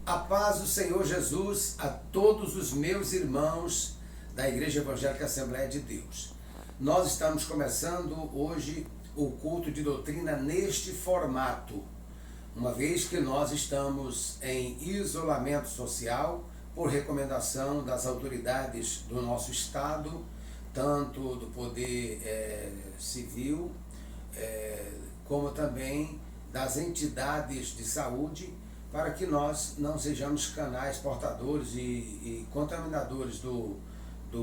A paz do Senhor Jesus a todos os meus irmãos da Igreja Evangélica Assembleia de Deus. Nós estamos começando hoje o culto de doutrina neste formato, uma vez que nós estamos em isolamento social por recomendação das autoridades do nosso Estado, tanto do Poder Civil, como também das entidades de saúde, para que nós não sejamos canais portadores e contaminadores do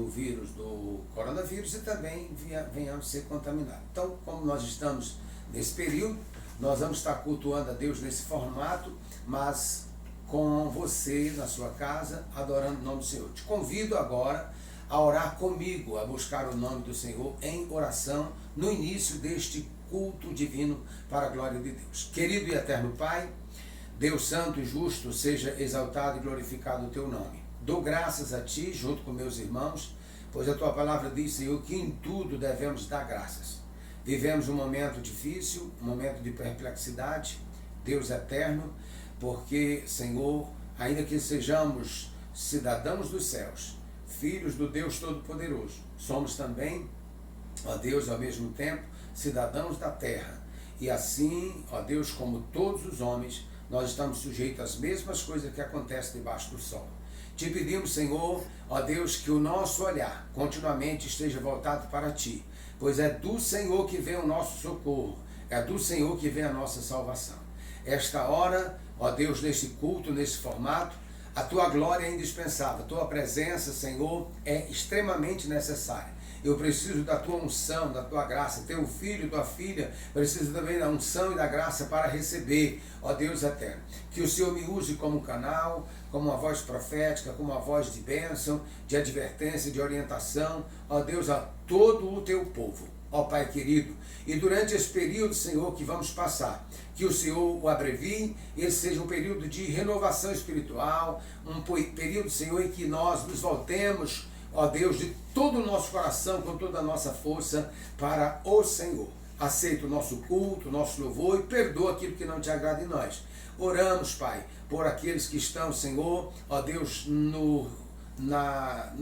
vírus, do coronavírus, e também venhamos ser contaminados. Então, como nós estamos nesse período, nós vamos estar cultuando a Deus nesse formato, mas com você na sua casa, adorando o nome do Senhor. Te convido agora a orar comigo, a buscar o nome do Senhor em oração no início deste culto divino para a glória de Deus. Querido e eterno Pai, Deus santo e justo, seja exaltado e glorificado o teu nome. Dou graças a ti, junto com meus irmãos, pois a tua palavra diz, Senhor, que em tudo devemos dar graças. Vivemos um momento difícil, um momento de perplexidade, Deus eterno, porque, Senhor, ainda que sejamos cidadãos dos céus, filhos do Deus Todo-Poderoso, somos também, ó Deus, ao mesmo tempo, cidadãos da terra. E assim, ó Deus, como todos os homens, nós estamos sujeitos às mesmas coisas que acontecem debaixo do sol. Te pedimos, Senhor, ó Deus, que o nosso olhar continuamente esteja voltado para ti, pois é do Senhor que vem o nosso socorro, é do Senhor que vem a nossa salvação. Esta hora, ó Deus, neste culto, nesse formato, a tua glória é indispensável, a tua presença, Senhor, é extremamente necessária. Eu preciso da tua unção, da tua graça. Teu filho, tua filha, precisa também da unção e da graça para receber, ó Deus eterno. Que o Senhor me use como canal, como uma voz profética, como uma voz de bênção, de advertência, de orientação, ó Deus, a todo o teu povo, ó Pai querido. E durante esse período, Senhor, que vamos passar, que o Senhor o abrevie, esse seja um período de renovação espiritual, um período, Senhor, em que nós nos voltemos, ó Deus, de todo o nosso coração, com toda a nossa força, para o Senhor. Aceita o nosso culto, o nosso louvor e perdoa aquilo que não te agrada em nós. Oramos, Pai, por aqueles que estão, Senhor, ó Deus, na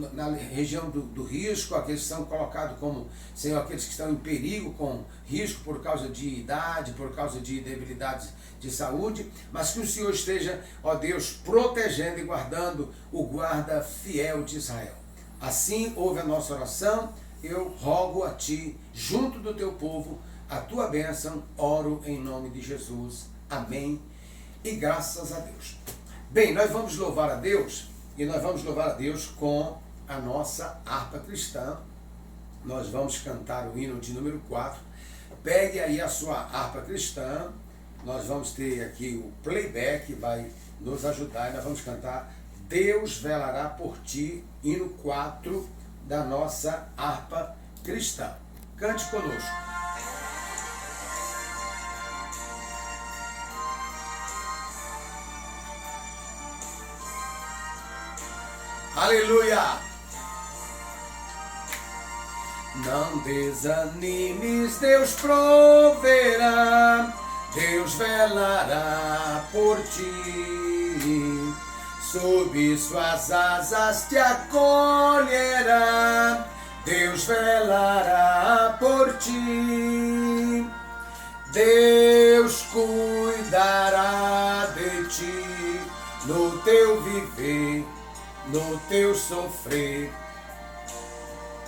região do risco, aqueles que são colocados como, Senhor, aqueles que estão em perigo, com risco por causa de idade, por causa de debilidades de saúde, mas que o Senhor esteja, ó Deus, protegendo e guardando o guarda fiel de Israel. Assim ouve a nossa oração, eu rogo a ti, junto do teu povo, a tua bênção, oro em nome de Jesus. Amém. E graças a Deus. Bem, nós vamos louvar a Deus, e nós vamos louvar a Deus com a nossa harpa cristã. Nós vamos cantar o hino de número 4. Pegue aí a sua harpa cristã, nós vamos ter aqui o playback, vai nos ajudar, e nós vamos cantar Deus velará por ti, hino 4 da nossa harpa cristã. Cante conosco. Aleluia! Não desanimes, Deus proverá, Deus velará por ti. Sob suas asas te acolherá, Deus velará por ti. Deus cuidará de ti, no teu viver, no teu sofrer.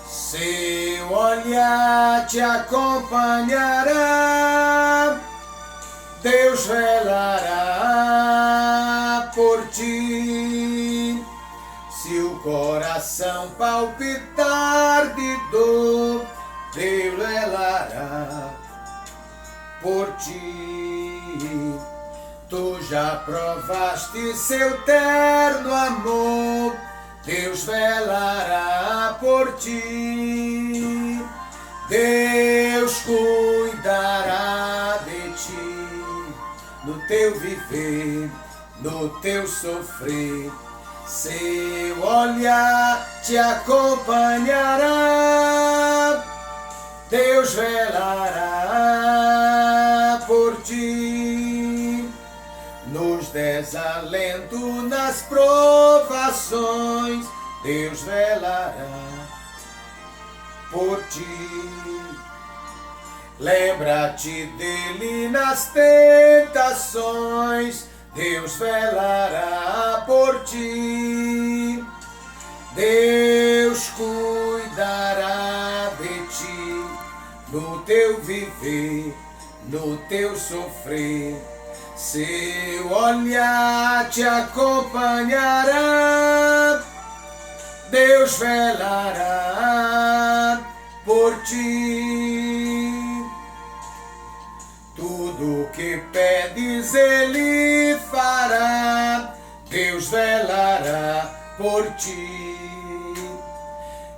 Seu olhar te acompanhará, Deus velará por ti. Se o coração palpitar de dor, Deus velará por ti. Tu já provaste seu terno amor, Deus velará por ti. Deus cuidará de ti, no teu viver, no teu sofrer. Seu olhar te acompanhará, Deus velará por ti. No nos desalento, nas provações, Deus velará por ti. Lembra-te dele nas tentações, Deus velará por ti. Deus cuidará de ti, no teu viver, no teu sofrer. Seu olhar te acompanhará, Deus velará por ti. Tudo que pedes Ele fará, Deus velará por ti.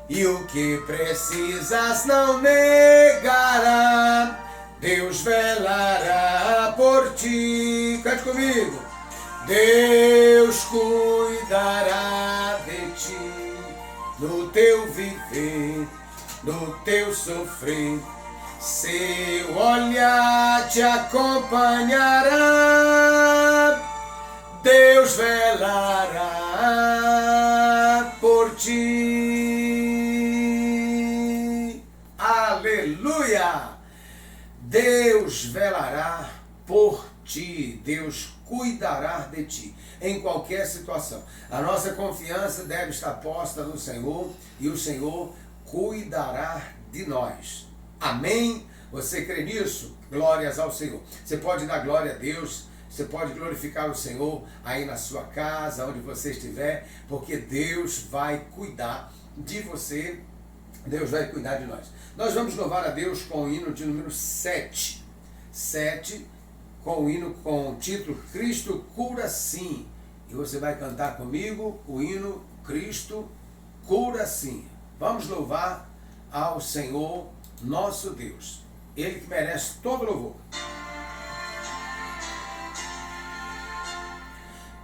E o que precisas não negará, Deus velará por ti. Cante comigo. Deus cuidará de ti, no teu viver, no teu sofrer. Seu olhar te acompanhará, Deus velará por ti. Aleluia! Deus velará por ti, Deus cuidará de ti, em qualquer situação. A nossa confiança deve estar posta no Senhor e o Senhor cuidará de nós. Amém? Você crê nisso? Glórias ao Senhor. Você pode dar glória a Deus, você pode glorificar o Senhor aí na sua casa, onde você estiver, porque Deus vai cuidar de você, Deus vai cuidar de nós. Nós vamos louvar a Deus com o hino de número 7. 7, com o hino com o título Cristo Cura Sim. E você vai cantar comigo o hino Cristo Cura Sim. Vamos louvar ao Senhor nosso Deus. Ele que merece todo louvor.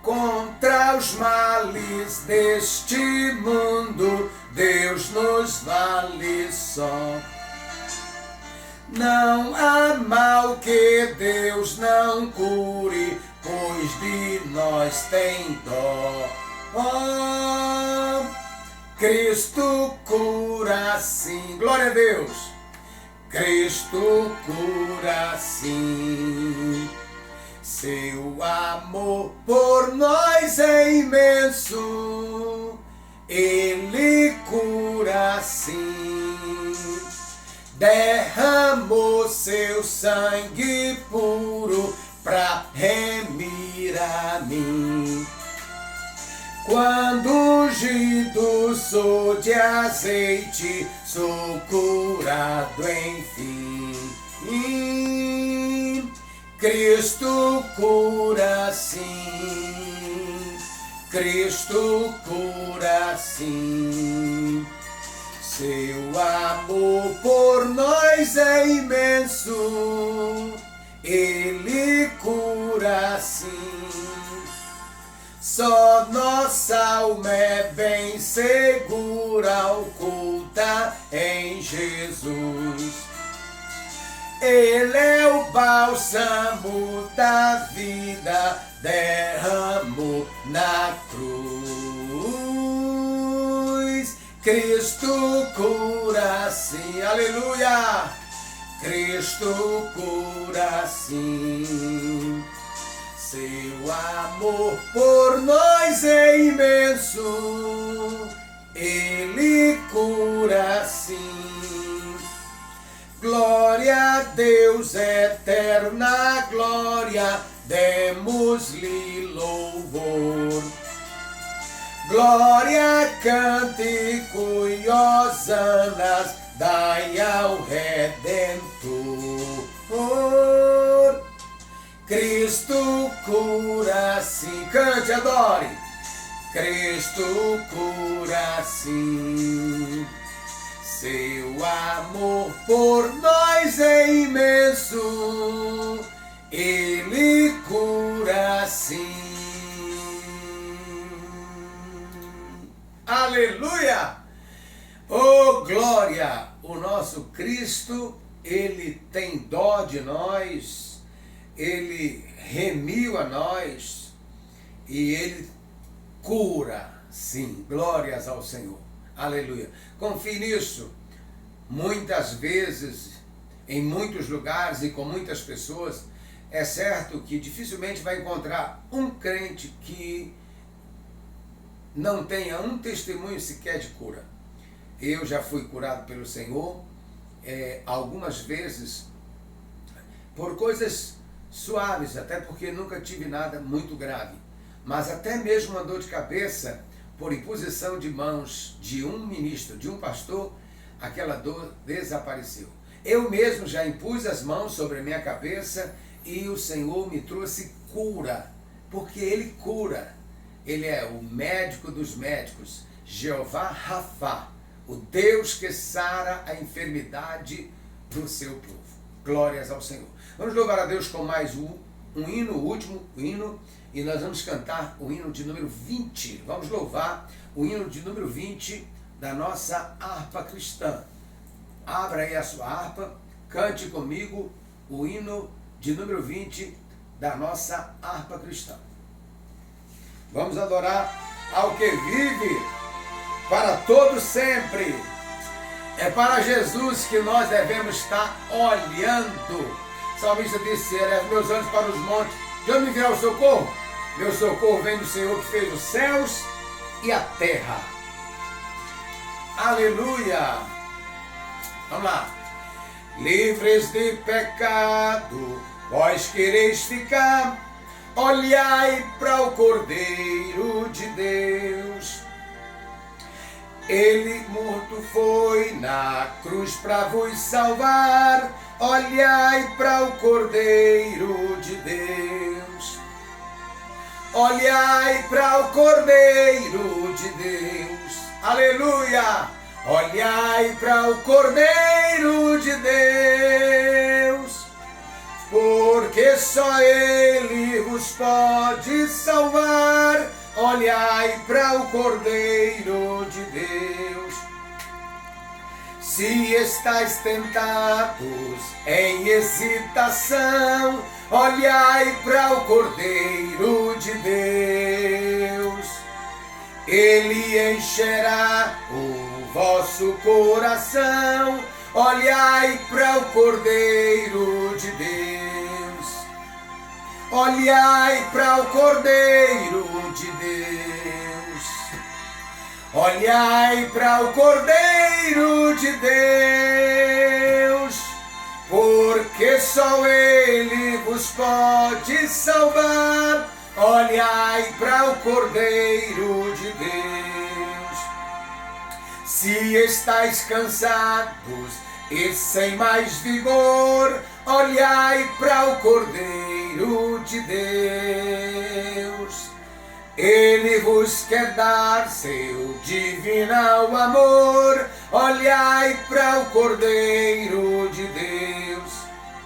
Contra os males deste mundo, Deus nos vale só. Não há mal que Deus não cure, pois de nós tem dó. Oh, Cristo cura sim. Glória a Deus. Cristo cura sim. Seu amor por nós é imenso, Ele cura sim. Derramou seu sangue puro pra remir a mim. Quando ungido sou de azeite, sou curado enfim. Cristo cura sim, Cristo cura sim. Seu amor por nós é imenso, Ele cura sim. Só nossa alma é bem segura, oculta em Jesus. Ele é o bálsamo da vida, derramou na cruz. Cristo cura sim, aleluia! Cristo cura sim. Seu amor por nós é imenso, Ele cura sim. Glória a Deus, eterna glória, demos-lhe louvor. Glória, cântico e hosanas, dai ao Redentor. Cristo cura sim, cante, adore. Cristo cura sim. Seu amor por nós é imenso, Ele cura sim. Aleluia! Oh, glória! O nosso Cristo, Ele tem dó de nós, Ele remiu a nós, E Ele cura, sim, glórias ao Senhor. Aleluia. Confie nisso. Muitas vezes, em muitos lugares e com muitas pessoas, é certo que dificilmente vai encontrar um crente que não tenha um testemunho sequer de cura. Eu já fui curado pelo Senhor, algumas vezes, por coisas suaves, até porque nunca tive nada muito grave. Mas até mesmo uma dor de cabeça, por imposição de mãos de um ministro, de um pastor, aquela dor desapareceu. Eu mesmo já impus as mãos sobre a minha cabeça e o Senhor me trouxe cura, porque Ele cura. Ele é o médico dos médicos, Jeová Rafá, o Deus que sara a enfermidade do seu povo. Glórias ao Senhor. Vamos louvar a Deus com mais um hino, o último hino, e nós vamos cantar o hino de número 20. Vamos louvar o hino de número 20 da nossa harpa cristã. Abra aí a sua harpa, cante comigo o hino de número 20 da nossa harpa cristã. Vamos adorar ao que vive para todo sempre. É para Jesus que nós devemos estar olhando. O salmista disse: eleva meus olhos para os montes. De onde me virá o socorro? Meu socorro vem do Senhor que fez os céus e a terra. Aleluia! Vamos lá. Livres de pecado, vós quereis ficar, olhai para o Cordeiro de Deus. Ele morto foi na cruz para vos salvar, olhai para o Cordeiro de Deus. Olhai para o Cordeiro de Deus. Aleluia! Olhai para o Cordeiro de Deus, porque só Ele vos pode salvar. Olhai para o Cordeiro de Deus. Se estáis tentados em hesitação, olhai para o Cordeiro de Deus. Ele encherá o vosso coração. Olhai para o Cordeiro de Deus. Olhai para o Cordeiro de Deus. Olhai para o Cordeiro de Deus, porque só Ele vos pode salvar. Olhai para o Cordeiro de Deus. Se estáis cansados e sem mais vigor, olhai para o Cordeiro de Deus. Ele vos quer dar seu divinal amor. Olhai para o Cordeiro de Deus.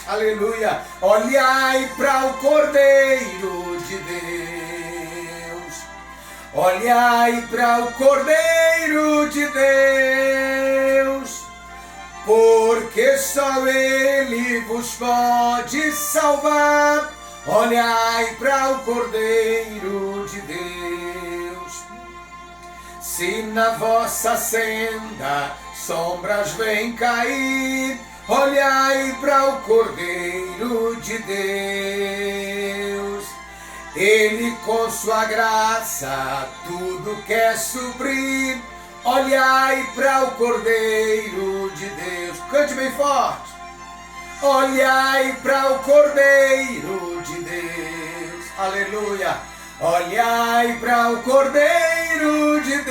Aleluia! Olhai para o Cordeiro de Deus. Olhai para o Cordeiro de Deus, porque só Ele vos pode salvar. Olhai para o Cordeiro de Deus. Se na vossa senda sombras vêm cair, olhai para o Cordeiro de Deus. Ele com sua graça tudo quer suprir. Olhai para o Cordeiro de Deus. Cante bem forte. Olhai para o Cordeiro de Deus. Aleluia. Olhai para o Cordeiro de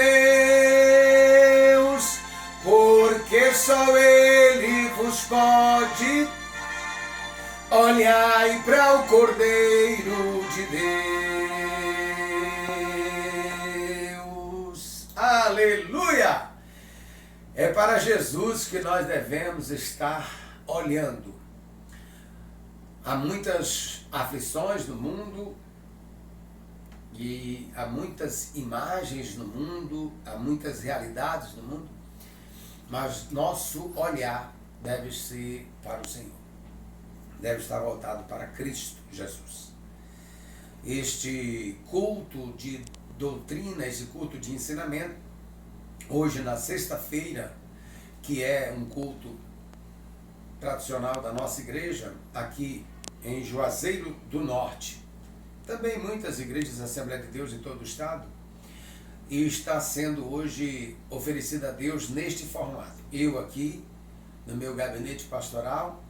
Deus, porque só Ele vos pode. Olhai para o Cordeiro de Deus. Aleluia! É para Jesus que nós devemos estar olhando. Há muitas aflições no mundo e há muitas imagens no mundo, há muitas realidades no mundo, mas nosso olhar deve ser para o Senhor. Deve estar voltado para Cristo Jesus. este culto de doutrina, esse culto de ensinamento, hoje na sexta-feira, que é um culto tradicional da nossa igreja, aqui em Juazeiro do Norte. Também muitas igrejas da Assembleia de Deus em todo o estado, e está sendo hoje oferecida a Deus neste formato. Eu aqui, no meu gabinete pastoral,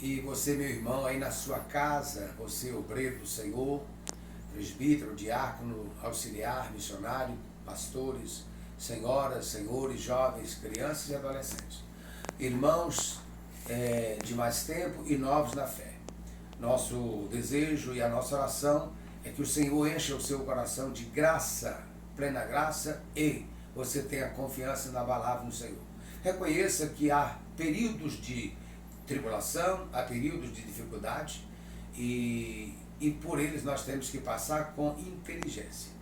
e você, meu irmão, aí na sua casa, você, obreiro do Senhor, presbítero, diácono, auxiliar, missionário, pastores, senhoras, senhores, jovens, crianças e adolescentes. Irmãos de mais tempo e novos na fé. Nosso desejo e a nossa oração é que o Senhor encha o seu coração de graça, plena graça, e você tenha confiança inabalável no Senhor. Reconheça que há períodos de tribulação, há períodos de dificuldade, e por eles nós temos que passar com inteligência.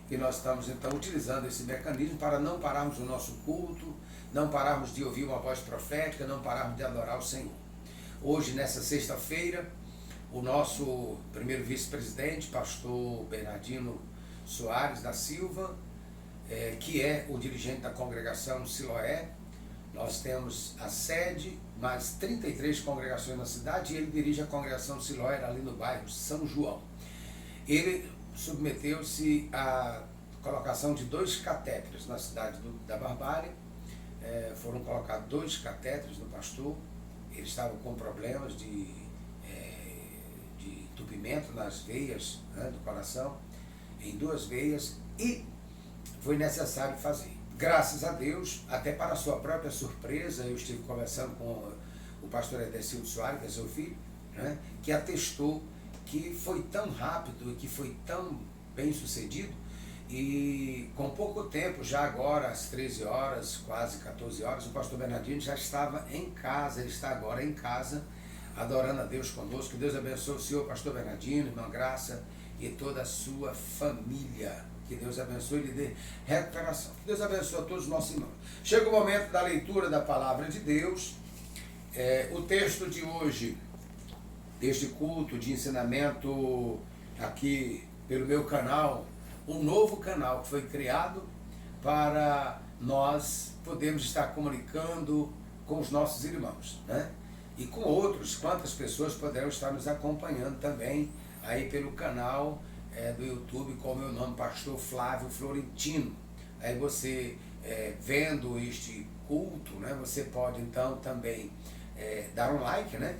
E nós estamos então utilizando esse mecanismo para não pararmos o nosso culto, não pararmos de ouvir uma voz profética, não pararmos de adorar o Senhor. Hoje, nessa sexta-feira, o nosso primeiro vice-presidente, pastor Bernardino Soares da Silva, que é o dirigente da congregação Siloé, nós temos a sede, mais 33 congregações na cidade, e ele dirige a congregação Siloé ali no bairro São João. Ele submeteu-se à colocação de 2 catéteres na cidade da Barbária. Foram colocados 2 catéteres no pastor. Ele estava com problemas de entupimento nas veias, né, do coração, em 2 veias, e foi necessário fazer. Graças a Deus, até para a sua própria surpresa, eu estive conversando com o pastor Edecildo Soares, que é seu filho, né, que atestou que foi tão rápido e que foi tão bem sucedido, e com pouco tempo, já agora às 13 horas, quase 14 horas, o pastor Bernardino já estava em casa, ele está agora em casa, adorando a Deus conosco. Que Deus abençoe o senhor, pastor Bernardino, irmã Graça, e toda a sua família. Que Deus abençoe e lhe dê recuperação. Que Deus abençoe a todos os nossos irmãos. Chega o momento da leitura da palavra de Deus. O texto de hoje, deste culto de ensinamento aqui pelo meu canal, um novo canal que foi criado para nós podermos estar comunicando com os nossos irmãos, né? E com outros, quantas pessoas poderão estar nos acompanhando também aí pelo canal do YouTube com o meu nome, pastor Flávio Florentino. Aí você, vendo este culto, né, você pode então também dar um like, né,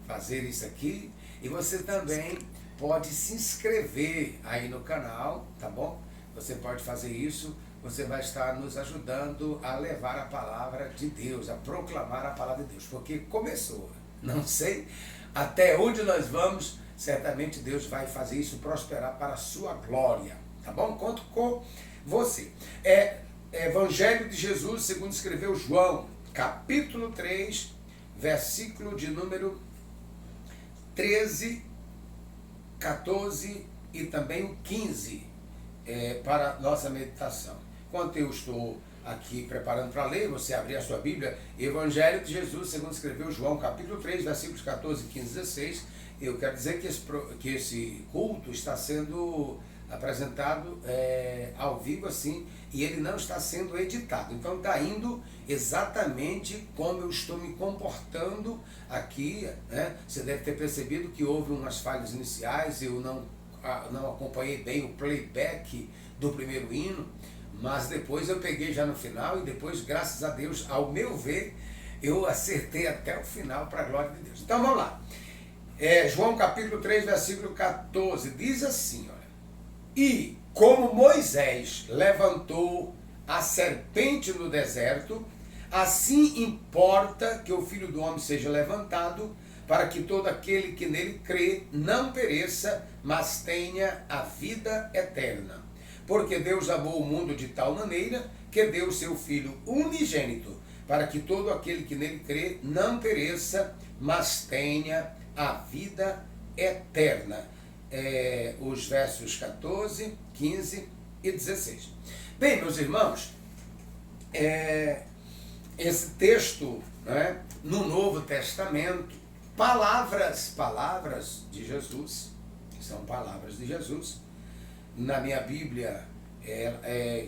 fazer isso aqui, e você também pode se inscrever aí no canal, tá bom? Você pode fazer isso, você vai estar nos ajudando a levar a palavra de Deus, a proclamar a palavra de Deus, porque começou, não sei até onde nós vamos, certamente Deus vai fazer isso prosperar para a sua glória, tá bom? Conto com você. Evangelho de Jesus, segundo escreveu João, capítulo 3, versículo de número 13, 14 e também o 15, para nossa meditação. Enquanto eu estou aqui preparando para ler, você abrir a sua Bíblia, Evangelho de Jesus, segundo escreveu João, capítulo 3, versículos 14, 15 e 16, eu quero dizer que esse culto está sendo apresentado ao vivo assim, e ele não está sendo editado, então está indo exatamente como eu estou me comportando aqui, né? Você deve ter percebido que houve umas falhas iniciais, eu não acompanhei bem o playback do primeiro hino, mas depois eu peguei já no final, e depois, graças a Deus, ao meu ver, eu acertei até o final para a glória de Deus. Então vamos lá. João capítulo 3, versículo 14, diz assim, olha: E como Moisés levantou a serpente no deserto, assim importa que o Filho do Homem seja levantado, para que todo aquele que nele crê não pereça, mas tenha a vida eterna. Porque Deus amou o mundo de tal maneira que deu o seu Filho unigênito, para que todo aquele que nele crê não pereça, mas tenha a vida eterna. Os versos 14, 15 e 16. Bem, meus irmãos, esse texto, né, no Novo Testamento, palavras de Jesus, são palavras de Jesus. Na minha Bíblia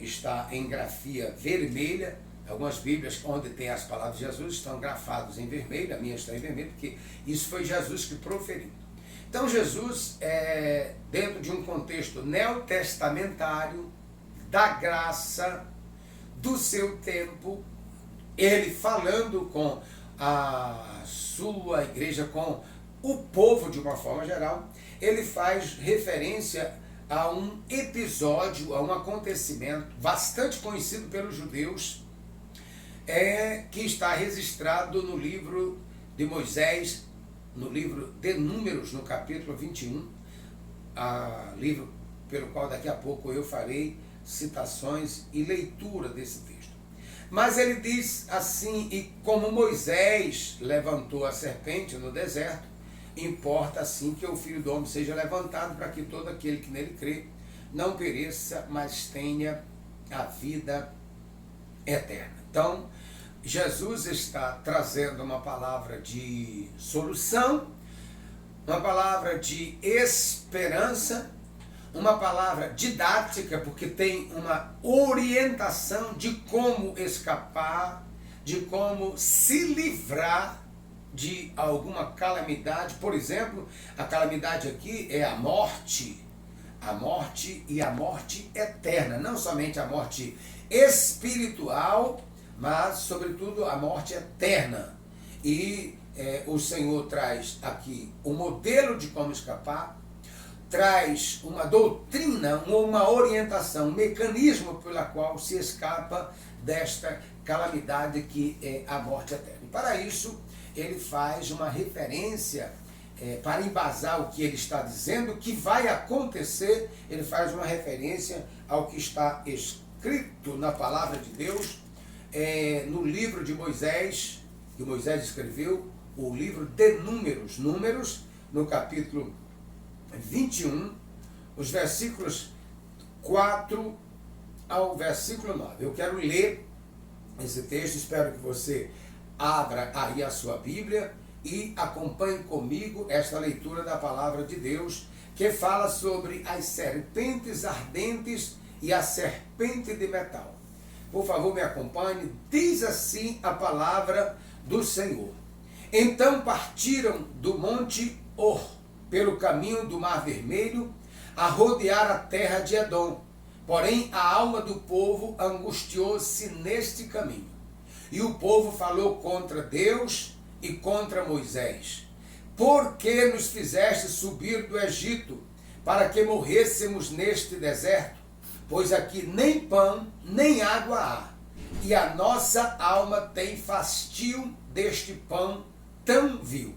está em grafia vermelha. Algumas Bíblias onde tem as palavras de Jesus estão grafadas em vermelho, a minha está em vermelho, porque isso foi Jesus que proferiu. Então Jesus, dentro de um contexto neotestamentário, da graça, do seu tempo, ele falando com a sua igreja, com o povo de uma forma geral, ele faz referência a um episódio, a um acontecimento bastante conhecido pelos judeus, que está registrado no livro de Moisés, no livro de Números, no capítulo 21, livro pelo qual daqui a pouco eu farei citações e leitura desse texto. Mas ele diz assim: e como Moisés levantou a serpente no deserto, importa assim que o Filho do Homem seja levantado, para que todo aquele que nele crê não pereça, mas tenha a vida eterna. Então, Jesus está trazendo uma palavra de solução, uma palavra de esperança, uma palavra didática, porque tem uma orientação de como escapar, de como se livrar de alguma calamidade. Por exemplo, a calamidade aqui é a morte e a morte eterna, não somente a morte espiritual, mas sobretudo a morte eterna. E o Senhor traz aqui o modelo de como escapar, traz uma doutrina, uma orientação, um mecanismo pela qual se escapa desta calamidade que é a morte eterna. E para isso, ele faz uma referência, para embasar o que ele está dizendo, que vai acontecer, ele faz uma referência ao que está escrito na palavra de Deus, no livro de Moisés, que Moisés escreveu, o livro de Números, no capítulo 21, os versículos 4 ao versículo 9. Eu quero ler esse texto, espero que você abra aí a sua Bíblia e acompanhe comigo esta leitura da palavra de Deus, que fala sobre as serpentes ardentes e a serpente de metal. Por favor, me acompanhe. Diz assim a palavra do Senhor: então partiram do monte Or, pelo caminho do Mar Vermelho, a rodear a terra de Edom. Porém, a alma do povo angustiou-se neste caminho. E o povo falou contra Deus e contra Moisés: por que nos fizeste subir do Egito, para que morrêssemos neste deserto? Pois aqui nem pão, nem água há, e a nossa alma tem fastio deste pão tão vil.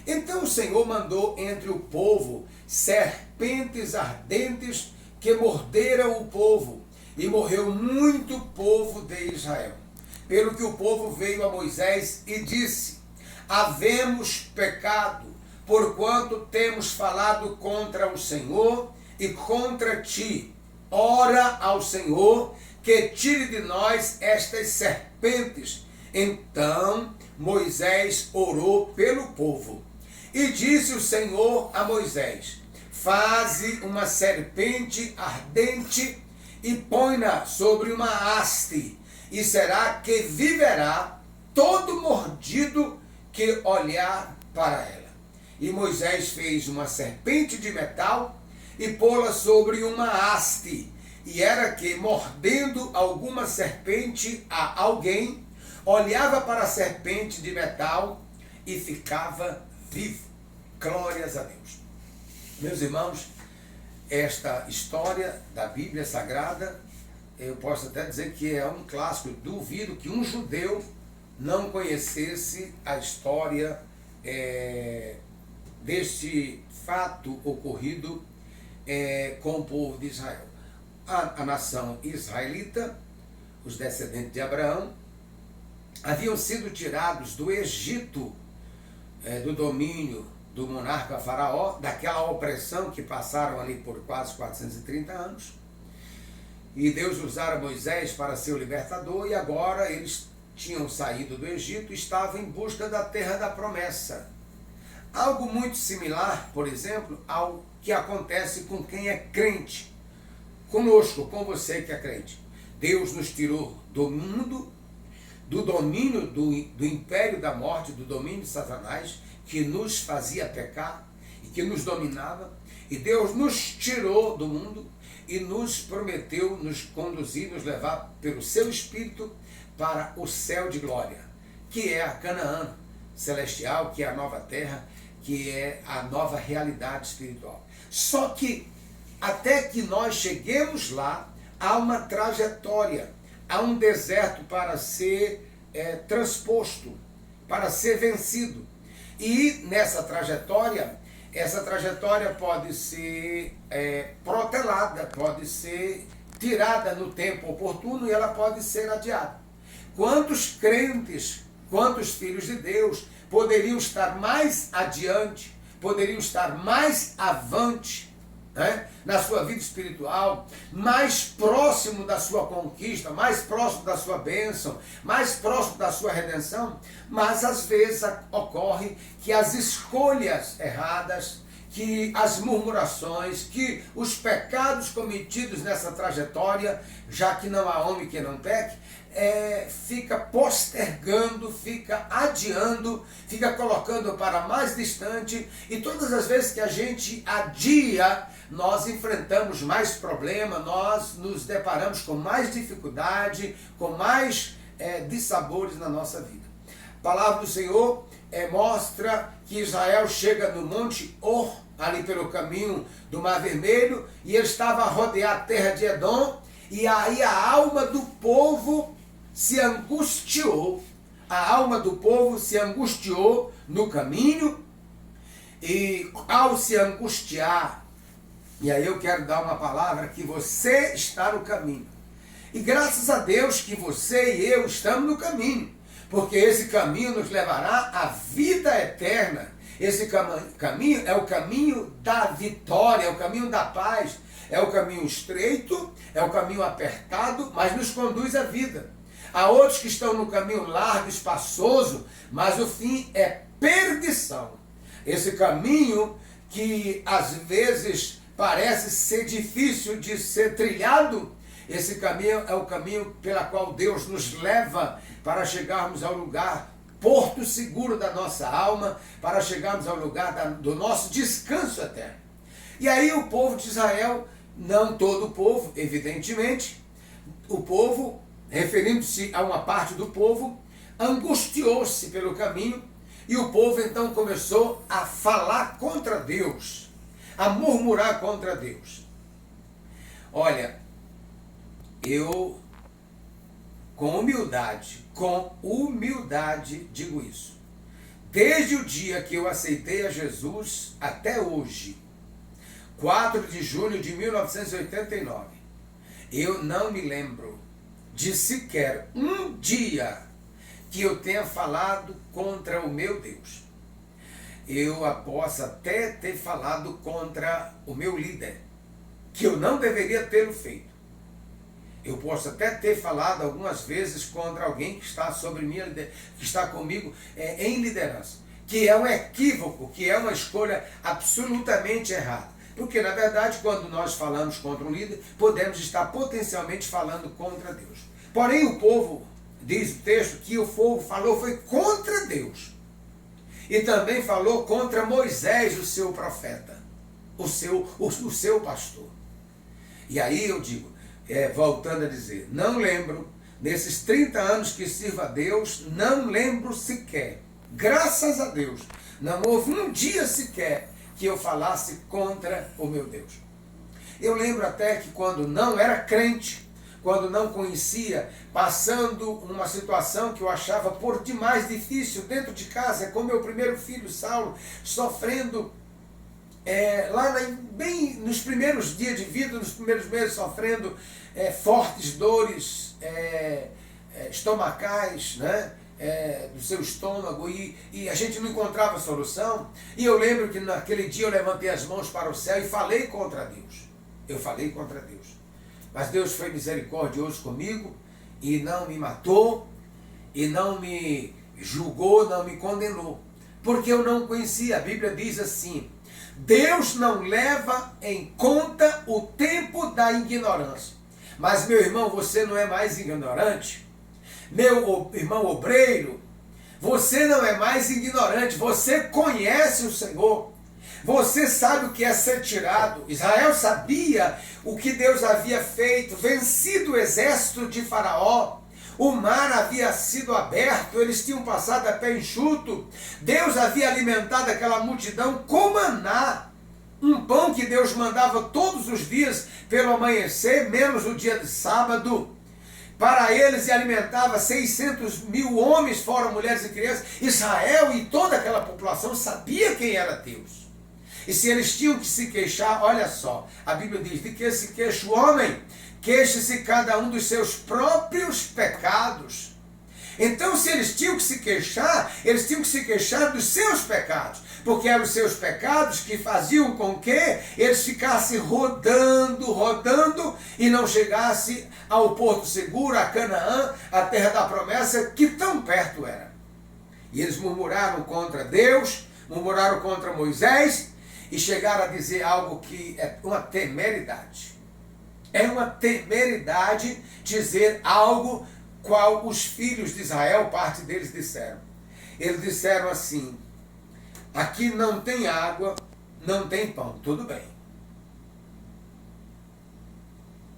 Então o Senhor mandou entre o povo serpentes ardentes que morderam o povo, e morreu muito povo de Israel. Pelo que o povo veio a Moisés e disse: havemos pecado, porquanto temos falado contra o Senhor e contra ti. Ora ao Senhor que tire de nós estas serpentes. Então Moisés orou pelo povo. E disse o Senhor a Moisés: faze uma serpente ardente e põe-na sobre uma haste, e será que viverá todo mordido que olhar para ela. E Moisés fez uma serpente de metal e pô-la sobre uma haste, e era que, mordendo alguma serpente a alguém, olhava para a serpente de metal e ficava vivo. Glórias a Deus. Meus irmãos, esta história da Bíblia Sagrada, eu posso até dizer que é um clássico. Duvido que um judeu não conhecesse a história deste fato ocorrido com o povo de Israel. A nação israelita, os descendentes de Abraão, haviam sido tirados do Egito, do domínio do monarca Faraó, daquela opressão que passaram ali por quase 430 anos. E Deus usara Moisés para ser o libertador, e agora eles tinham saído do Egito e estavam em busca da terra da promessa. Algo muito similar, por exemplo, ao que acontece com quem é crente. Conosco, com você que é crente. Deus nos tirou do mundo, do domínio do império da morte, do domínio de Satanás, que nos fazia pecar e que nos dominava. E Deus nos tirou do mundo e nos prometeu nos conduzir, nos levar pelo seu Espírito para o céu de glória, que é a Canaã celestial, que é a nova terra, que é a nova realidade espiritual. Só que até que nós cheguemos lá, há uma trajetória, há um deserto para ser transposto, para ser vencido. E nessa trajetória, essa trajetória pode ser protelada, pode ser tirada no tempo oportuno e ela pode ser adiada. Quantos crentes, quantos filhos de Deus poderiam estar mais adiante, poderiam estar mais avante, né, na sua vida espiritual, mais próximo da sua conquista, mais próximo da sua bênção, mais próximo da sua redenção, mas às vezes ocorre que as escolhas erradas, que as murmurações, que os pecados cometidos nessa trajetória, já que não há homem que não peque, fica postergando, fica adiando, fica colocando para mais distante, e todas as vezes que a gente adia, nós enfrentamos mais problema, nós nos deparamos com mais dificuldade, com mais dissabores na nossa vida. A palavra do Senhor mostra que Israel chega no Monte Or, ali pelo caminho do Mar Vermelho, e ele estava a rodear a terra de Edom, e aí a alma do povo se angustiou, a alma do povo se angustiou no caminho, e ao se angustiar, e aí eu quero dar uma palavra, que você está no caminho, e graças a Deus que você e eu estamos no caminho, porque esse caminho nos levará à vida eterna. Esse caminho é o caminho da vitória, é o caminho da paz, é o caminho estreito, é o caminho apertado, mas nos conduz à vida. Há outros que estão no caminho largo, espaçoso, mas o fim é perdição. Esse caminho que às vezes parece ser difícil de ser trilhado, esse caminho é o caminho pela qual Deus nos leva para chegarmos ao lugar, porto seguro da nossa alma, para chegarmos ao lugar do nosso descanso eterno. E aí o povo de Israel, não todo o povo, evidentemente, o povo, referindo-se a uma parte do povo, angustiou-se pelo caminho, e o povo então começou a falar contra Deus, a murmurar contra Deus. Olha, eu com humildade digo isso. Desde o dia que eu aceitei a Jesus até hoje, 4 de julho de 1989, eu não me lembro de sequer um dia que eu tenha falado contra o meu Deus. Eu posso até ter falado contra o meu líder, que eu não deveria tê-lo feito. Eu posso até ter falado algumas vezes contra alguém que está sobre minha liderança, que está comigo em liderança, que é um equívoco, que é uma escolha absolutamente errada. Porque, na verdade, quando nós falamos contra um líder, podemos estar potencialmente falando contra Deus. Porém, o povo, diz o texto, que o povo falou foi contra Deus. E também falou contra Moisés, o seu profeta, o seu pastor. E aí eu digo, voltando a dizer, não lembro, nesses 30 anos que sirvo a Deus, não lembro sequer, graças a Deus, não houve um dia sequer que eu falasse contra o meu Deus. Eu lembro até que quando não era crente, quando não conhecia, passando uma situação que eu achava por demais difícil dentro de casa, com meu primeiro filho, Saulo, sofrendo bem nos primeiros dias de vida, nos primeiros meses, sofrendo fortes dores estomacais, né? Do seu estômago, e a gente não encontrava solução. E eu lembro que naquele dia eu levantei as mãos para o céu e falei contra Deus. Eu falei contra Deus. Mas Deus foi misericordioso comigo e não me matou, e não me julgou, não me condenou. porque eu não conhecia. A Bíblia diz assim: Deus não leva em conta o tempo da ignorância. Mas, meu irmão, você não é mais ignorante. Meu irmão obreiro, você não é mais ignorante. Você conhece o Senhor. Você sabe o que é ser tirado. Israel sabia o que Deus havia feito, vencido o exército de Faraó. O mar havia sido aberto, eles tinham passado a pé enxuto. Deus havia alimentado aquela multidão com maná, um pão que Deus mandava todos os dias pelo amanhecer, menos o dia de sábado. Para eles, e alimentava 600.000 homens, fora mulheres e crianças. Israel e toda aquela população sabia quem era Deus. E se eles tinham que se queixar, olha só, a Bíblia diz: de que se queixa o homem? Queixe-se cada um dos seus próprios pecados. Então, se eles tinham que se queixar, eles tinham que se queixar dos seus pecados, porque eram os seus pecados que faziam com que eles ficassem rodando e não chegassem ao porto seguro, a Canaã, a terra da promessa, que tão perto era. E eles murmuraram contra Deus, murmuraram contra Moisés e chegaram a dizer algo que é uma temeridade. É uma temeridade dizer algo qual os filhos de Israel, parte deles, disseram. Eles disseram assim: aqui não tem água, não tem pão. Tudo bem.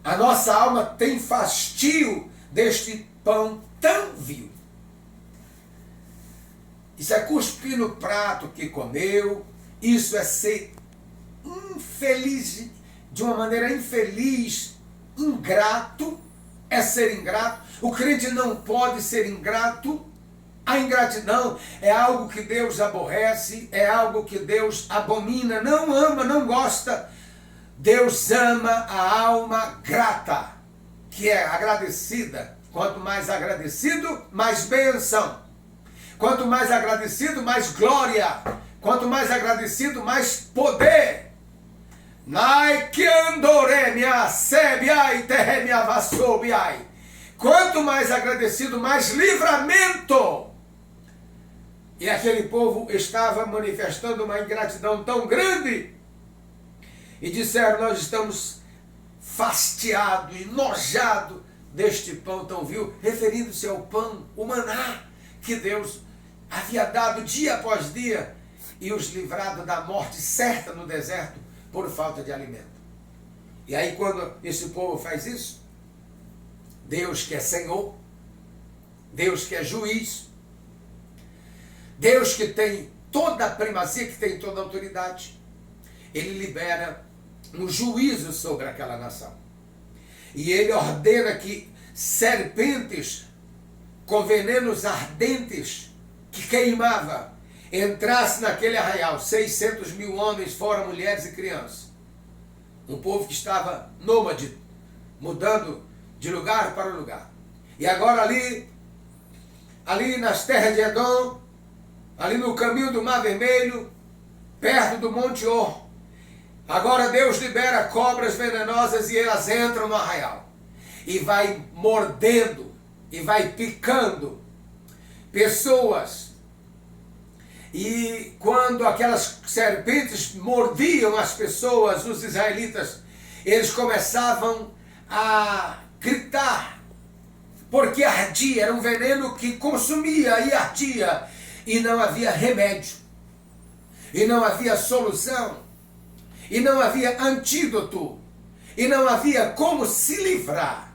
A nossa alma tem fastio deste pão tão vil. Isso é cuspir no prato que comeu. Isso é ser infeliz, de uma maneira infeliz, ingrato, é ser ingrato. O crente não pode ser ingrato. A ingratidão é algo que Deus aborrece, é algo que Deus abomina, não ama, não gosta. Deus ama a alma grata, que é agradecida. Quanto mais agradecido, mais bênção. Quanto mais agradecido, mais glória. Quanto mais agradecido, mais poder. Quanto mais agradecido, mais livramento. E aquele povo estava manifestando uma ingratidão tão grande. E disseram: nós estamos fastiados, enojados deste pão tão vil, referindo-se ao pão, o maná, que Deus havia dado dia após dia e os livrado da morte certa no deserto por falta de alimento. E aí, quando esse povo faz isso, Deus que é Senhor, Deus que é juiz, Deus que tem toda a primazia, que tem toda a autoridade, ele libera um juízo sobre aquela nação. E ele ordena que serpentes com venenos ardentes que queimava entrasse naquele arraial, 600.000 homens, fora mulheres e crianças. Um povo que estava nômade, mudando de lugar para lugar. E agora ali nas terras de Edom, ali no caminho do Mar Vermelho, perto do Monte Or, agora Deus libera cobras venenosas e elas entram no arraial. E vai mordendo, e vai picando pessoas. E quando aquelas serpentes mordiam as pessoas, os israelitas, eles começavam a gritar, porque ardia, era um veneno que consumia e ardia, e não havia remédio, e não havia solução, e não havia antídoto, e não havia como se livrar.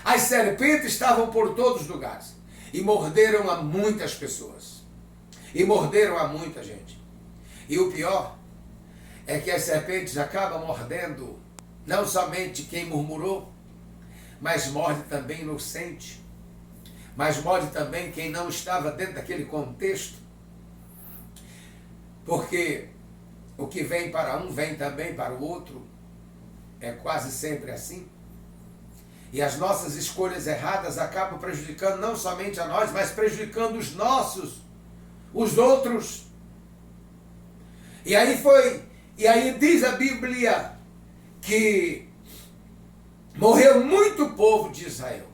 As serpentes estavam por todos os lugares, e morderam a muitas pessoas. E morderam a muita gente. E o pior é que as serpentes acabam mordendo não somente quem murmurou, mas morde também inocente, mas morde também quem não estava dentro daquele contexto. Porque o que vem para um, vem também para o outro. É quase sempre assim. E as nossas escolhas erradas acabam prejudicando não somente a nós, mas prejudicando os outros. E aí diz a Bíblia que morreu muito povo de Israel.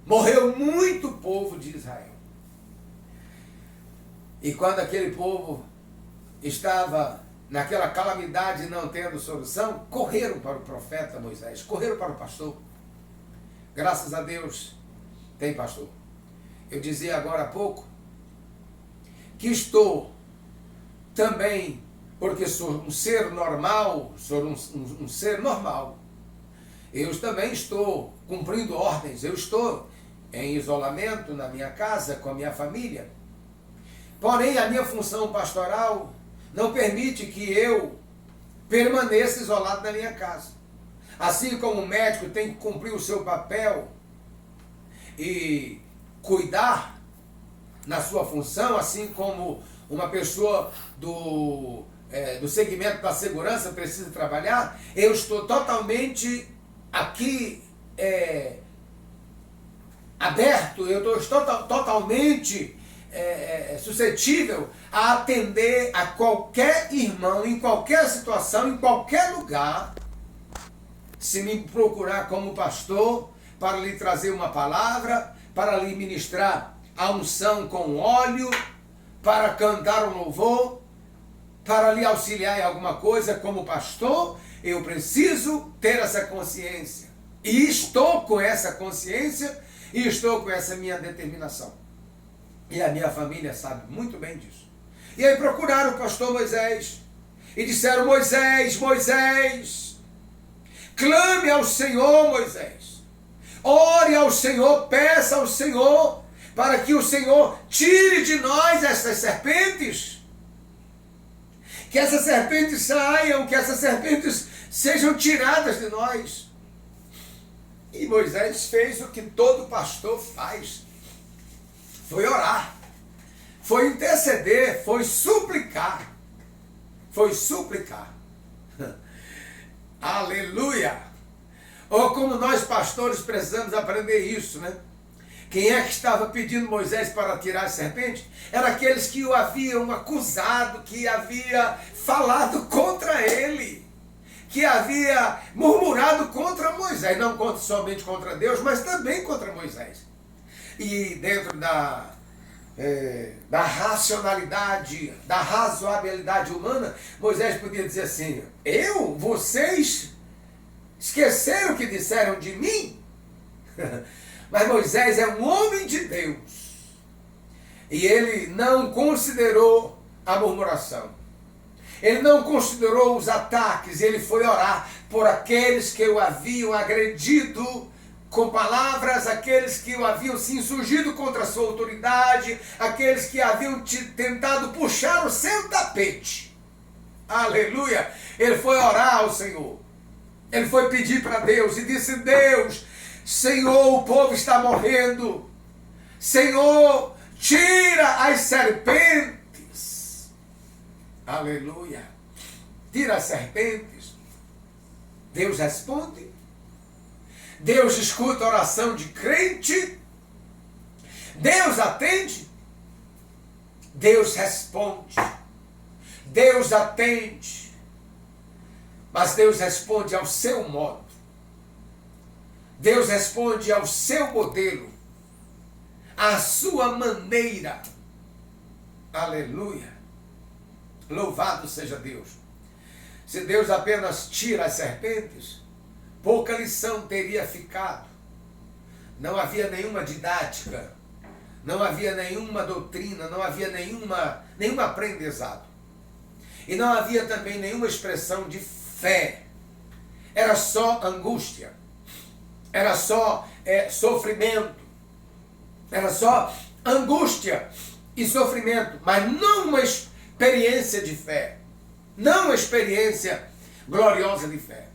Morreu muito povo de Israel. E quando aquele povo estava naquela calamidade não tendo solução, correram para o profeta Moisés, correram para o pastor. Graças a Deus tem pastor. Eu dizia agora há pouco que estou também, porque sou um ser normal, sou um ser normal, eu também estou cumprindo ordens, eu estou em isolamento na minha casa, com a minha família. Porém, a minha função pastoral não permite que eu permaneça isolado na minha casa. Assim como o médico tem que cumprir o seu papel e cuidar na sua função, assim como uma pessoa do segmento da segurança precisa trabalhar, eu estou totalmente aqui aberto, eu estou totalmente suscetível a atender a qualquer irmão, em qualquer situação, em qualquer lugar, se me procurar como pastor, para lhe trazer uma palavra, para lhe ministrar a unção com óleo, para cantar um louvor, para lhe auxiliar em alguma coisa como pastor, eu preciso ter essa consciência. E estou com essa consciência e estou com essa minha determinação. E a minha família sabe muito bem disso. E aí procuraram o pastor Moisés e disseram: Moisés, Moisés, clame ao Senhor, Moisés. Ore ao Senhor, peça ao Senhor, para que o Senhor tire de nós essas serpentes. Que essas serpentes saiam, que essas serpentes sejam tiradas de nós. E Moisés fez o que todo pastor faz. Foi orar, foi interceder, foi suplicar. Foi suplicar. Aleluia! Ou como nós pastores precisamos aprender isso, né? Quem é que estava pedindo Moisés para tirar a serpente? Eram aqueles que o haviam acusado, que havia falado contra ele, que havia murmurado contra Moisés, não somente contra Deus, mas também contra Moisés. E dentro da racionalidade, da razoabilidade humana, Moisés podia dizer assim: vocês esqueceram o que disseram de mim? Mas Moisés é um homem de Deus. E ele não considerou a murmuração. Ele não considerou os ataques. Ele foi orar por aqueles que o haviam agredido com palavras, aqueles que o haviam se insurgido contra a sua autoridade, aqueles que haviam tentado puxar o seu tapete. Aleluia! Ele foi orar ao Senhor. Ele foi pedir para Deus e disse: Deus, Senhor, o povo está morrendo. Senhor, tira as serpentes. Aleluia. Tira as serpentes. Deus responde. Deus escuta a oração de crente. Deus atende. Deus responde. Deus atende. Mas Deus responde ao seu modo. Deus responde ao seu modelo, à sua maneira. Aleluia. Louvado seja Deus. Se Deus apenas tira as serpentes, pouca lição teria ficado. Não havia nenhuma didática, não havia nenhuma doutrina, não havia nenhum aprendizado. E não havia também nenhuma expressão de fé. Era só angústia. Era só sofrimento, era só angústia e sofrimento, mas não uma experiência de fé, não uma experiência gloriosa de fé.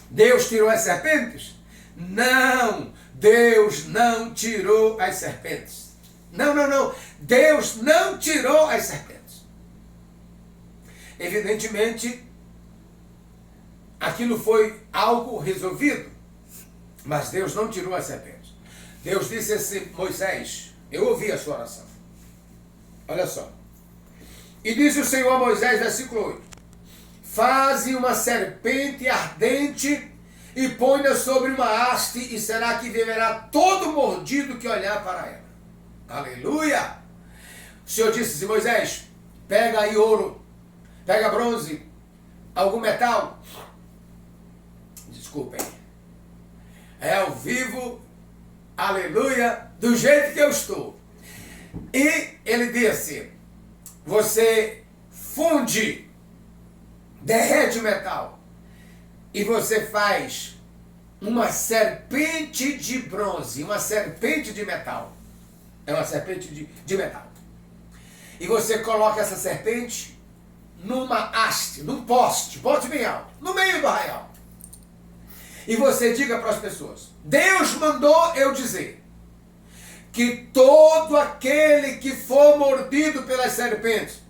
Deus tirou as serpentes? Não, Deus não tirou as serpentes. Não, Deus não tirou as serpentes. Evidentemente, aquilo foi algo resolvido. Mas Deus não tirou as serpentes. Deus disse assim: Moisés, eu ouvi a sua oração. Olha só. E disse o Senhor a Moisés, versículo 8: faze uma serpente ardente e põe-na sobre uma haste, e será que viverá todo mordido que olhar para ela. Aleluia! O Senhor disse assim: Moisés, pega aí ouro, pega bronze, algum metal. Desculpem. É ao vivo, aleluia, do jeito que eu estou. E ele disse: você funde, derrete o metal, e você faz uma serpente de bronze, uma serpente de metal. É uma serpente de metal. E você coloca essa serpente numa haste, num poste bem alto, no meio do arraial. E você diga para as pessoas: Deus mandou eu dizer que todo aquele que for mordido pelas serpentes,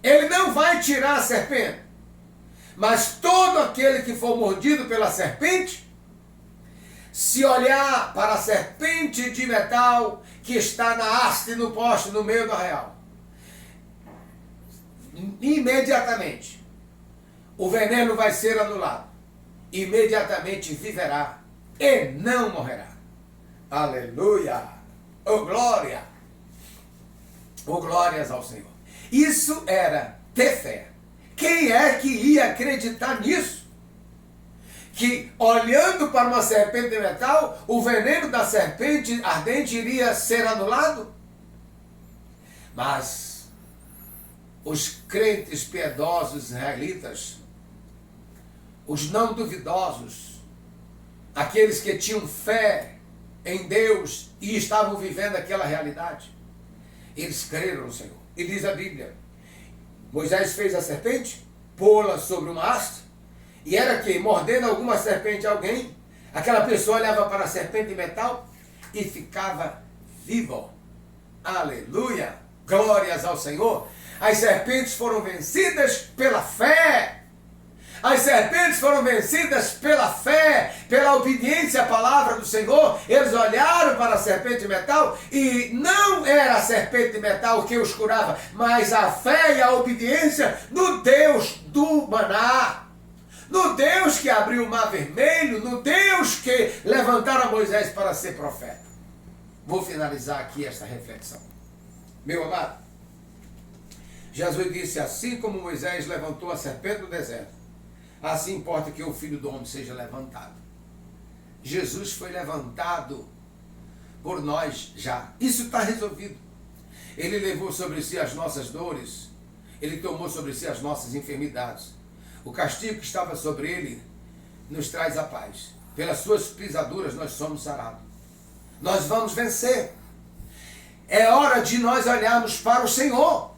ele não vai tirar a serpente, mas todo aquele que for mordido pela serpente, se olhar para a serpente de metal que está na haste, no poste, no meio do arraial, imediatamente o veneno vai ser anulado, imediatamente viverá e não morrerá. Aleluia! Oh glória! Oh glórias ao Senhor! Isso era ter fé. Quem é que ia acreditar nisso? Que olhando para uma serpente de metal, o veneno da serpente ardente iria ser anulado? Mas os crentes piedosos israelitas, os não duvidosos, aqueles que tinham fé em Deus e estavam vivendo aquela realidade, eles creram no Senhor. E diz a Bíblia: Moisés fez a serpente, pô-la sobre uma haste, e era que, mordendo alguma serpente a alguém, aquela pessoa olhava para a serpente de metal e ficava vivo. Aleluia! Glórias ao Senhor! As serpentes foram vencidas pela fé. As serpentes foram vencidas pela fé, pela obediência à palavra do Senhor. Eles olharam para a serpente de metal e não era a serpente de metal que os curava, mas a fé e a obediência no Deus do maná, no Deus que abriu o mar vermelho, no Deus que levantaram Moisés para ser profeta. Vou finalizar aqui esta reflexão. Meu amado, Jesus disse: assim como Moisés levantou a serpente no deserto, assim importa que o Filho do Homem seja levantado. Jesus foi levantado por nós já. Isso está resolvido. Ele levou sobre si as nossas dores. Ele tomou sobre si as nossas enfermidades. O castigo que estava sobre ele nos traz a paz. Pelas suas pisaduras nós somos sarados. Nós vamos vencer. É hora de nós olharmos para o Senhor.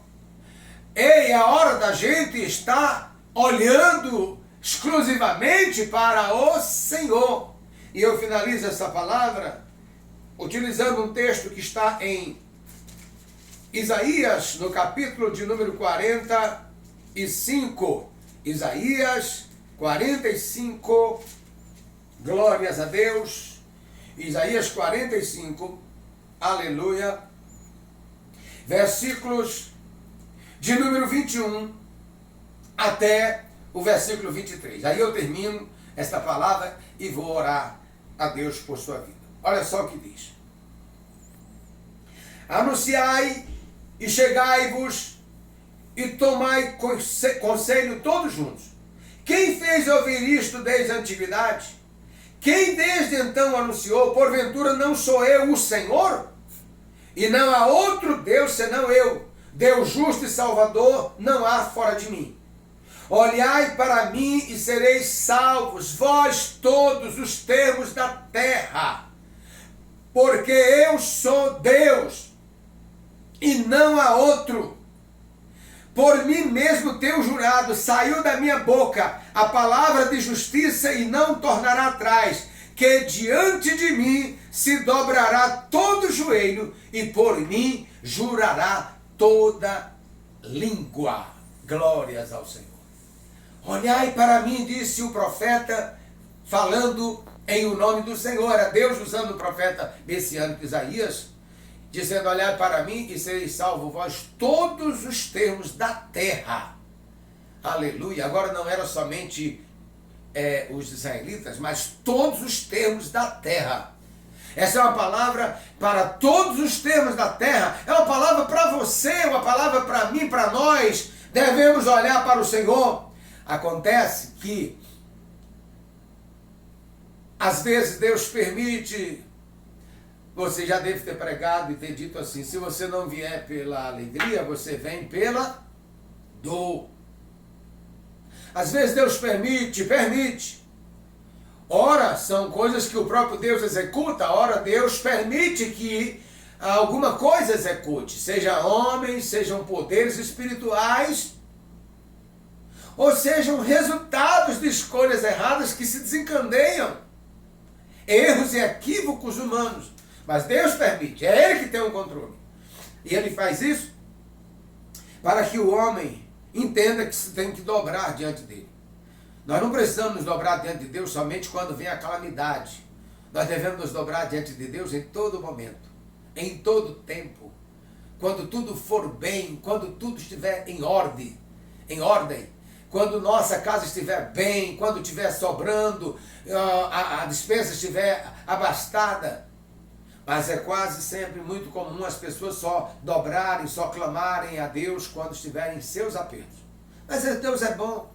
É a hora da gente estar olhando exclusivamente para o Senhor. E eu finalizo essa palavra utilizando um texto que está em Isaías, no capítulo de número 45. Isaías 45, glórias a Deus. Isaías 45, aleluia. Versículos de número 21 até o versículo 23. Aí eu termino esta palavra e vou orar a Deus por sua vida. Olha só o que diz: anunciai e chegai-vos e tomai conselho todos juntos. Quem fez ouvir isto desde a antiguidade? Quem desde então anunciou? Porventura não sou eu o Senhor? E não há outro Deus senão eu, Deus justo e salvador, não há fora de mim. Olhai para mim e sereis salvos, vós todos os termos da terra, porque eu sou Deus e não há outro. Por mim mesmo tenho jurado, saiu da minha boca a palavra de justiça e não tornará atrás, que diante de mim se dobrará todo joelho e por mim jurará toda língua. Glórias ao Senhor. Olhai para mim, disse o profeta, falando em o nome do Senhor. Era Deus usando o profeta messiânico Isaías, dizendo: olhai para mim e sereis salvos vós todos os termos da terra. Aleluia. Agora não era somente os israelitas, mas todos os termos da terra. Essa é uma palavra para todos os termos da terra. É uma palavra para você, uma palavra para mim, para nós. Devemos olhar para o Senhor. Acontece que, às vezes, Deus permite. Você já deve ter pregado e ter dito assim: se você não vier pela alegria, você vem pela dor. Às vezes Deus permite. Ora, são coisas que o próprio Deus executa. Ora, Deus permite que alguma coisa execute. Seja homens, sejam poderes espirituais, ou sejam resultados de escolhas erradas que se desencadeiam. Erros e equívocos humanos. Mas Deus permite. É Ele que tem o controle. E Ele faz isso para que o homem entenda que se tem que dobrar diante dele. Nós não precisamos nos dobrar diante de Deus somente quando vem a calamidade. Nós devemos nos dobrar diante de Deus em todo momento, em todo tempo, quando tudo for bem, quando tudo estiver em ordem, quando nossa casa estiver bem, quando estiver sobrando, a despensa estiver abastada. Mas é quase sempre muito comum as pessoas só dobrarem, só clamarem a Deus quando estiverem em seus apertos. Mas Deus é bom.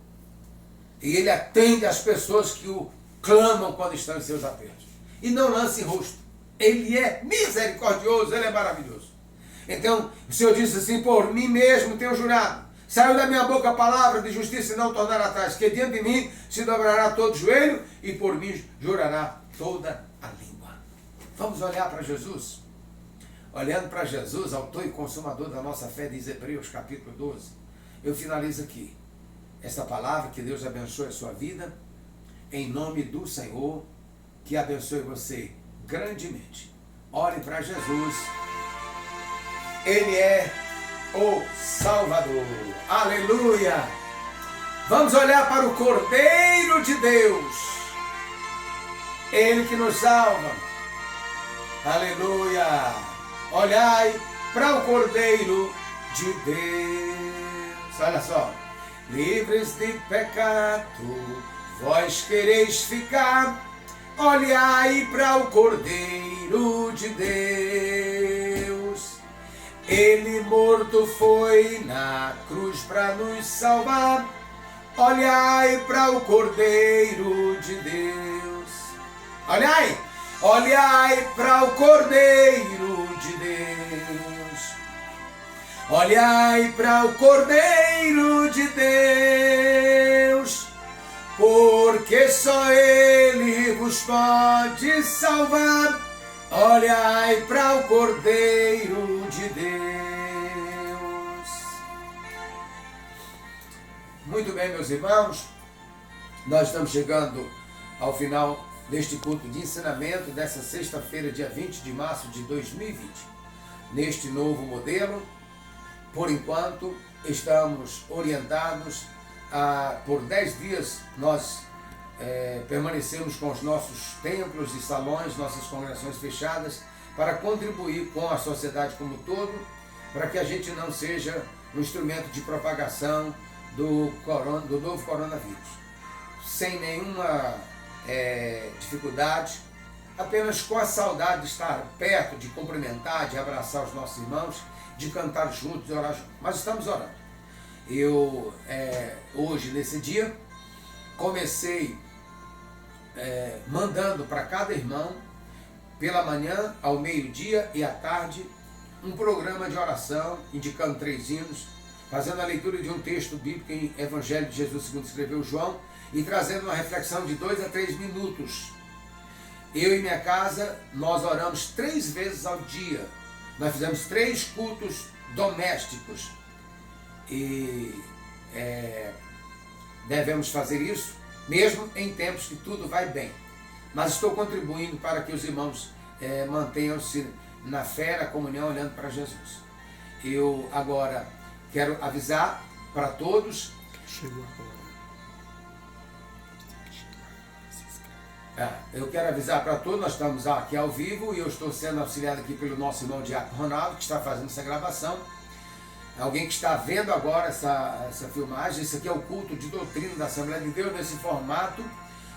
E Ele atende as pessoas que o clamam quando estão em seus apertos. E não lance rosto. Ele é misericordioso, Ele é maravilhoso. Então, o Senhor disse assim: por mim mesmo tenho jurado. Saiu da minha boca a palavra de justiça e não tornará atrás. Que diante de mim se dobrará todo joelho e por mim jurará toda a língua. Vamos olhar para Jesus? Olhando para Jesus, autor e consumador da nossa fé, diz Hebreus capítulo 12. Eu finalizo aqui essa palavra. Que Deus abençoe a sua vida, em nome do Senhor, que abençoe você grandemente. Ore para Jesus, Ele é o Salvador. Aleluia! Vamos olhar para o Cordeiro de Deus, Ele que nos salva. Aleluia! Olhai para o Cordeiro de Deus. Olha só. Livres de pecado, vós quereis ficar. Olhai para o Cordeiro de Deus. Ele morto foi na cruz para nos salvar. Olhai para o Cordeiro de Deus. Olhai! Olhai para o Cordeiro de Deus. Olhai para o Cordeiro de Deus, porque só Ele vos pode salvar. Olhai para o Cordeiro de Deus. Muito bem, meus irmãos, nós estamos chegando ao final deste culto de ensinamento dessa sexta-feira, dia 20 de março de 2020. Neste novo modelo, por enquanto, estamos orientados por 10 dias, nós permanecemos com os nossos templos e salões, nossas congregações fechadas, para contribuir com a sociedade como um todo, para que a gente não seja um instrumento de propagação do novo coronavírus. Sem nenhuma dificuldade, apenas com a saudade de estar perto, de cumprimentar, de abraçar os nossos irmãos, de cantar juntos, de orar juntos. Mas estamos orando. Eu, hoje, nesse dia, comecei mandando para cada irmão, pela manhã, ao meio-dia e à tarde, um programa de oração, indicando 3 hinos, fazendo a leitura de um texto bíblico em Evangelho de Jesus segundo escreveu João, e trazendo uma reflexão de 2 a 3 minutos. Eu e minha casa, nós oramos 3 vezes ao dia. Nós fizemos 3 cultos domésticos. E devemos fazer isso, mesmo em tempos que tudo vai bem. Mas estou contribuindo para que os irmãos mantenham-se na fé, na comunhão, olhando para Jesus. Eu agora quero avisar para todos. Chegou agora. Eu quero avisar para todos, nós estamos aqui ao vivo e eu estou sendo auxiliado aqui pelo nosso irmão Diácono Ronaldo, que está fazendo essa gravação. Alguém que está vendo agora essa filmagem, isso aqui é o culto de doutrina da Assembleia de Deus, nesse formato.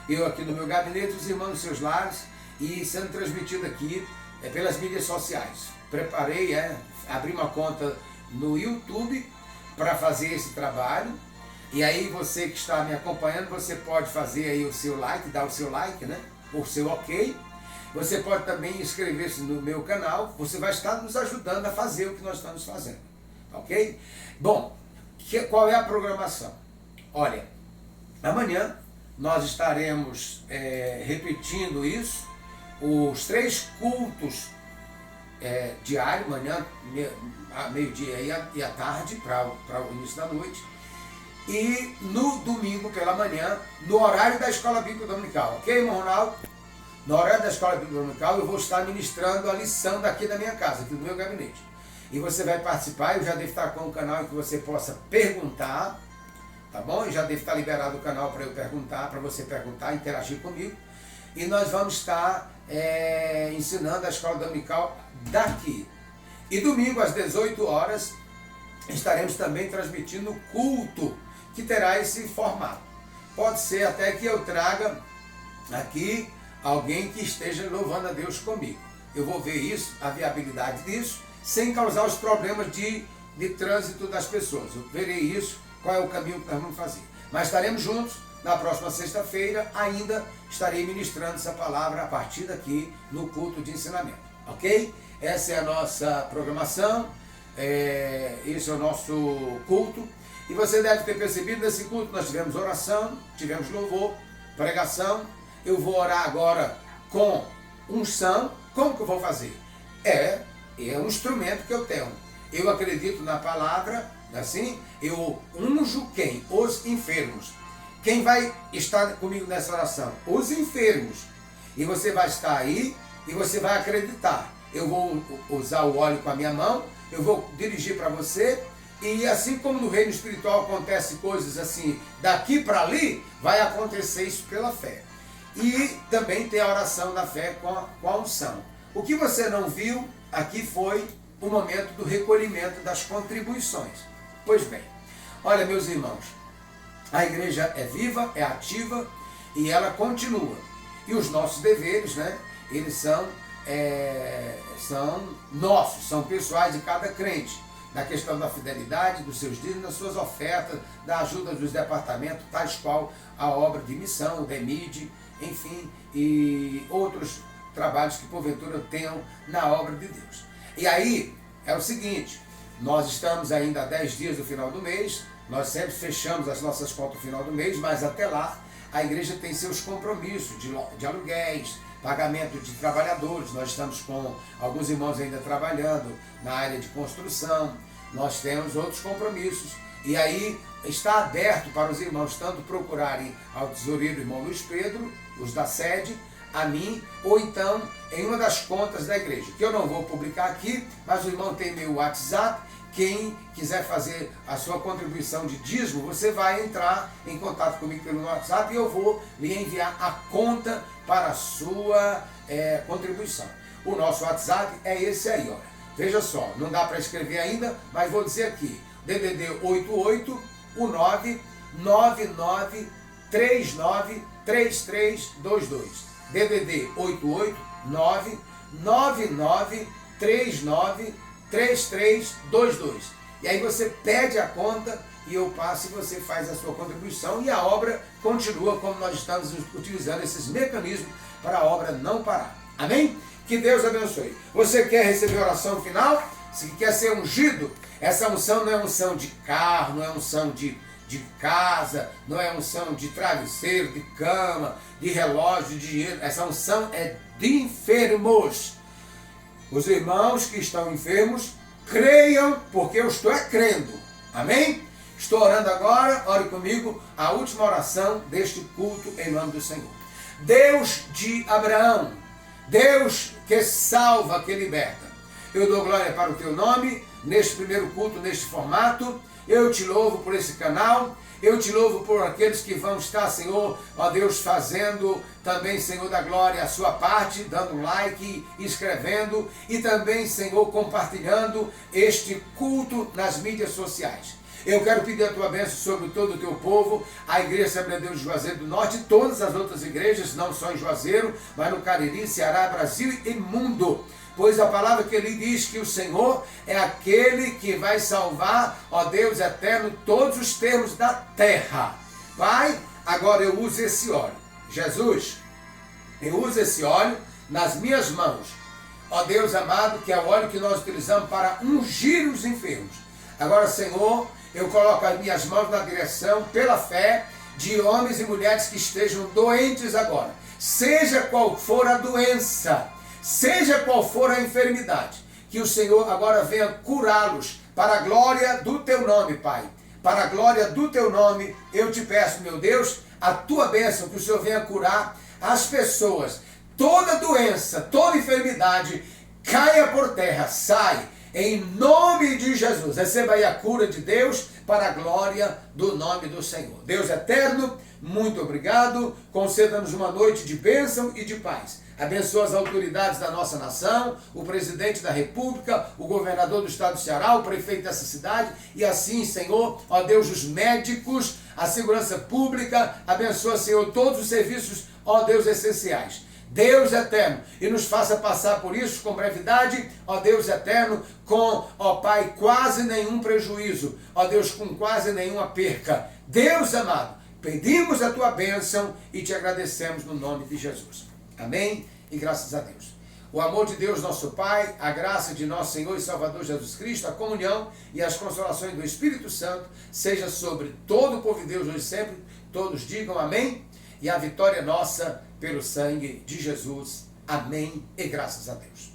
Eu aqui no meu gabinete, os irmãos nos seus lares. e sendo transmitido aqui pelas mídias sociais. Preparei, abri uma conta no YouTube para fazer esse trabalho. E aí você que está me acompanhando, você pode fazer aí o seu like, dar o seu like, né? O seu ok. Você pode também inscrever-se no meu canal. Você vai estar nos ajudando a fazer o que nós estamos fazendo. Ok? Bom, qual é a programação? Olha, amanhã nós estaremos repetindo isso, os 3 cultos diários, manhã, meio-dia e à tarde, para o início da noite. E no domingo pela manhã, no horário da Escola Bíblica Dominical. Ok, irmão Ronaldo? No horário da Escola Bíblica Dominical eu vou estar ministrando a lição daqui da minha casa, aqui do meu gabinete. E você vai participar, eu já devo estar com um canal em que você possa perguntar, tá bom? Eu já devo estar liberado o canal para eu perguntar, para você perguntar, interagir comigo. E nós vamos estar ensinando a Escola Dominical daqui. E domingo às 18 horas estaremos também transmitindo o culto, que terá esse formato. Pode ser até que eu traga aqui alguém que esteja louvando a Deus comigo. Eu vou ver isso, a viabilidade disso, sem causar os problemas de trânsito das pessoas. Eu verei isso, qual é o caminho que nós vamos fazer. Mas estaremos juntos, na próxima sexta-feira, ainda estarei ministrando essa palavra a partir daqui no culto de ensinamento. Ok? Essa é a nossa programação, esse é o nosso culto. E você deve ter percebido, nesse culto nós tivemos oração, tivemos louvor, pregação. Eu vou orar agora com unção. Como que eu vou fazer? É um instrumento que eu tenho. Eu acredito na palavra, assim, eu unjo quem? Os enfermos. Quem vai estar comigo nessa oração? Os enfermos. E você vai estar aí e você vai acreditar. Eu vou usar o óleo com a minha mão, eu vou dirigir para você. E assim como no reino espiritual acontece coisas assim, daqui para ali, vai acontecer isso pela fé. E também tem a oração da fé com a unção. O que você não viu aqui foi o momento do recolhimento das contribuições. Pois bem, olha, meus irmãos, a igreja é viva, é ativa e ela continua. E os nossos deveres, né, eles são nossos, são pessoais de cada crente. Na questão da fidelidade, dos seus dízimos, das suas ofertas, da ajuda dos departamentos, tais qual a obra de missão, o DEMID, enfim, e outros trabalhos que porventura tenham na obra de Deus. E aí, é o seguinte, nós estamos ainda a 10 dias do final do mês, nós sempre fechamos as nossas contas no final do mês, mas até lá a igreja tem seus compromissos de aluguéis, pagamento de trabalhadores. Nós estamos com alguns irmãos ainda trabalhando na área de construção, nós temos outros compromissos. E aí está aberto para os irmãos tanto procurarem ao tesoureiro irmão Luiz Pedro, os da sede, a mim, ou então em uma das contas da igreja, que eu não vou publicar aqui, mas o irmão tem meu WhatsApp. Quem quiser fazer a sua contribuição de dízimo, você vai entrar em contato comigo pelo WhatsApp e eu vou lhe enviar a conta para a sua contribuição. O nosso WhatsApp é esse aí, olha. Veja só, não dá para escrever ainda, mas vou dizer aqui. DDD 88 99 39 3322. DDD 88 99 39 3322. E aí você pede a conta e eu passo e você faz a sua contribuição e a obra continua como nós estamos utilizando esses mecanismos para a obra não parar. Amém? Que Deus abençoe. Você quer receber a oração final? Se quer ser ungido, essa unção não é unção de carro, não é unção de casa, não é unção de travesseiro, de cama, de relógio, de dinheiro. Essa unção é de enfermos. Os irmãos que estão enfermos, creiam, porque eu estou crendo. Amém? Estou orando agora, ore comigo, a última oração deste culto em nome do Senhor. Deus de Abraão, Deus que salva, que liberta. Eu dou glória para o teu nome, neste primeiro culto, neste formato. Eu te louvo por esse canal. Eu te louvo por aqueles que vão estar, Senhor, ó Deus, fazendo também, Senhor da glória, a sua parte, dando um like, escrevendo e também, Senhor, compartilhando este culto nas mídias sociais. Eu quero pedir a tua bênção sobre todo o teu povo, a Igreja Assembleia de Deus de Juazeiro do Norte e todas as outras igrejas, não só em Juazeiro, mas no Cariri, Ceará, Brasil e mundo. Pois a palavra que ele diz que o Senhor é aquele que vai salvar, ó Deus eterno, todos os termos da terra. Pai, agora eu uso esse óleo. Jesus, eu uso esse óleo nas minhas mãos. Ó Deus amado, que é o óleo que nós utilizamos para ungir os enfermos. Agora, Senhor, eu coloco as minhas mãos na direção, pela fé, de homens e mulheres que estejam doentes agora. Seja qual for a doença, seja qual for a enfermidade, que o Senhor agora venha curá-los para a glória do teu nome, Pai. Para a glória do teu nome, eu te peço, meu Deus, a tua bênção, que o Senhor venha curar as pessoas. Toda doença, toda enfermidade, caia por terra, sai, em nome de Jesus. Receba aí a cura de Deus para a glória do nome do Senhor. Deus eterno, muito obrigado. Conceda-nos uma noite de bênção e de paz. Abençoa as autoridades da nossa nação, o presidente da República, o governador do estado do Ceará, o prefeito dessa cidade, e assim, Senhor, ó Deus, os médicos, a segurança pública, abençoa, Senhor, todos os serviços, ó Deus, essenciais. Deus eterno, e nos faça passar por isso com brevidade, ó Deus eterno, com, ó Pai, quase nenhum prejuízo, ó Deus, com quase nenhuma perca. Deus amado, pedimos a tua bênção e te agradecemos no nome de Jesus. Amém? E graças a Deus. O amor de Deus, nosso Pai, a graça de nosso Senhor e Salvador Jesus Cristo, a comunhão e as consolações do Espírito Santo, seja sobre todo o povo de Deus hoje e sempre. Todos digam amém. E a vitória é nossa pelo sangue de Jesus. Amém e graças a Deus.